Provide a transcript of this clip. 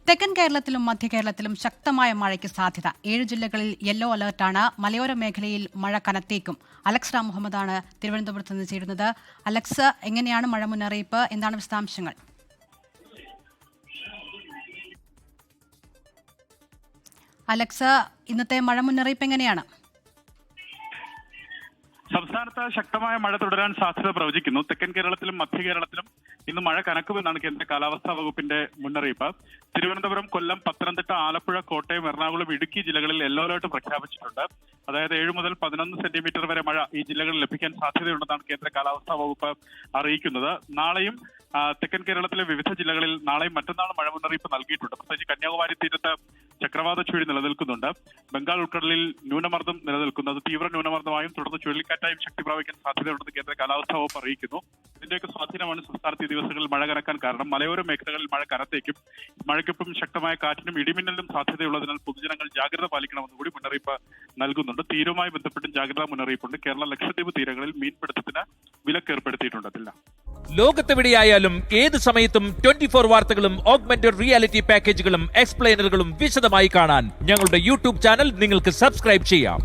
തെക്കൻ കേരളത്തിലും മധ്യ കേരളത്തിലും ശക്തമായ മഴയ്ക്ക് സാധ്യത. 7 ജില്ലകളിൽ യെല്ലോ അലർട്ടാണ്. മലയോര മേഖലയിൽ മഴ കനത്തേക്കും. അലക്സ് റാം മുഹമ്മദാണ് തിരുവനന്തപുരത്ത് നിന്ന് ചേരുന്നത്. അലക്സ്, എങ്ങനെയാണ് മഴ മുന്നറിയിപ്പ്? എന്താണ് വിശദാംശങ്ങൾ? അലക്സ്, ഇന്നത്തെ മഴ മുന്നറിയിപ്പ് എങ്ങനെയാണ്? സംസ്ഥാനത്ത് ശക്തമായ മഴ തുടരാൻ സാധ്യത പ്രവചിക്കുന്നു. തെക്കൻ കേരളത്തിലും മധ്യ കേരളത്തിലും ഇന്ന് മഴ കനക്കുമെന്നാണ് കേന്ദ്ര കാലാവസ്ഥാ വകുപ്പിന്റെ മുന്നറിയിപ്പ്. തിരുവനന്തപുരം, കൊല്ലം, പത്തനംതിട്ട, ആലപ്പുഴ, കോട്ടയം, എറണാകുളം, ഇടുക്കി ജില്ലകളിൽ യെല്ലോ അലർട്ട് പ്രഖ്യാപിച്ചിട്ടുണ്ട്. അതായത് 7 മുതൽ 11 സെന്റിമീറ്റർ വരെ മഴ ഈ ജില്ലകളിൽ ലഭിക്കാൻ സാധ്യതയുണ്ടെന്നാണ് കേന്ദ്ര കാലാവസ്ഥാ വകുപ്പ് അറിയിക്കുന്നത്. നാളെയും തെക്കൻ കേരളത്തിലെ വിവിധ ജില്ലകളിൽ നാളെയും മറ്റന്നാളും മഴ മുന്നറിയിപ്പ് നൽകിയിട്ടുണ്ട്. പ്രത്യേകിച്ച് കന്യാകുമാരി തീരത്ത് ചക്രവാത ചുഴി നിലനിൽക്കുന്നുണ്ട്. ബംഗാൾ ഉൾക്കടലിൽ ന്യൂനമർദ്ദം നിലനിൽക്കുന്നത് തീവ്ര ന്യൂനമർദ്ദമായും തുടർന്ന് ചുഴലിക്കാറ്റായും ശക്തി പ്രാപിക്കാൻ സാധ്യതയുണ്ടെന്ന് കേന്ദ്ര കാലാവസ്ഥാ വകുപ്പ് അറിയിക്കുന്നു. ഇതിന്റെയൊക്കെ സ്വാധീനമാണ് സംസ്ഥാനത്ത് ഈ ദിവസങ്ങളിൽ മഴ കനക്കാൻ കാരണം. മലയോര മേഖലകളിൽ മഴ കനത്തേക്കും. മഴയ്ക്കൊപ്പം ശക്തമായ കാറ്റിനും ഇടിമിന്നലിനും സാധ്യതയുള്ളതിനാൽ പൊതുജനങ്ങൾ ജാഗ്രത പാലിക്കണമെന്ന് കൂടി മുന്നറിയിപ്പ് നൽകുന്നുണ്ട്. തീരവുമായി ബന്ധപ്പെട്ടും ജാഗ്രതാ മുന്നറിയിപ്പുണ്ട്. കേരള ലക്ഷദ്വീപ് തീരങ്ങളിൽ മീൻപിടുത്തത്തിന് വിലക്ക് ഏർപ്പെടുത്തിയിട്ടുണ്ടതില്ല. ലോകത്തെവിടെയായാലും ഏത് സമയത്തും 24 വാർത്തകളും ഓഗ്മെന്റഡ് റിയാലിറ്റി പാക്കേജുകളും എക്സ്പ്ലെയിനറുകളും വിശദമായി കാണാൻ ഞങ്ങളുടെ യൂട്യൂബ് ചാനൽ നിങ്ങൾക്ക് സബ്സ്ക്രൈബ് ചെയ്യാം.